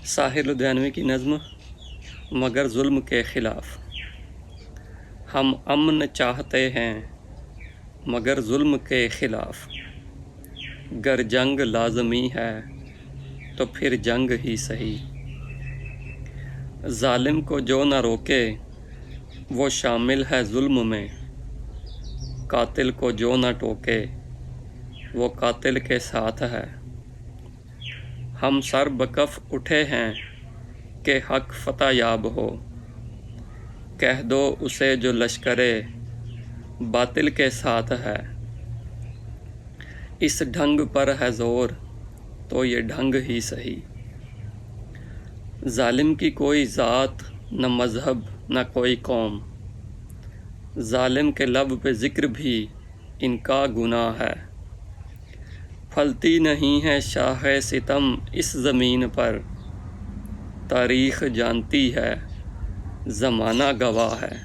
ساحر لدھیانوی کی نظم مگر ظلم کے خلاف۔ ہم امن چاہتے ہیں مگر ظلم کے خلاف، گر جنگ لازمی ہے تو پھر جنگ ہی سہی۔ ظالم کو جو نہ روکے وہ شامل ہے ظلم میں، قاتل کو جو نہ ٹوکے وہ قاتل کے ساتھ ہے۔ ہم سر بکف اٹھے ہیں کہ حق فتح یاب ہو، کہہ دو اسے جو لشکرے باطل کے ساتھ ہے۔ اس ڈھنگ پر ہے زور تو یہ ڈھنگ ہی سہی۔ ظالم کی کوئی ذات نہ مذہب نہ کوئی قوم، ظالم کے لب پہ ذکر بھی ان کا گناہ ہے۔ پھلتی نہیں ہے شاخ ستم اس زمین پر، تاریخ جانتی ہے زمانہ گواہ ہے۔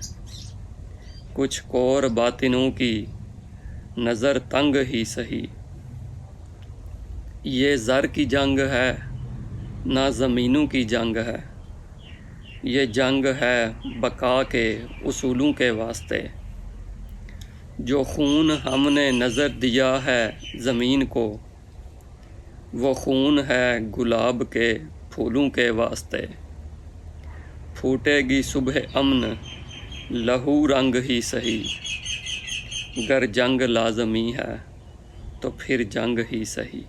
کچھ کور باطنوں کی نظر تنگ ہی سہی، یہ زر کی جنگ ہے نہ زمینوں کی جنگ ہے، یہ جنگ ہے بقا کے اصولوں کے واسطے۔ جو خون ہم نے نظر دیا ہے زمین کو، وہ خون ہے گلاب کے پھولوں کے واسطے۔ پھوٹے گی صبح امن لہو رنگ ہی سہی، گر جنگ لازمی ہے تو پھر جنگ ہی سہی۔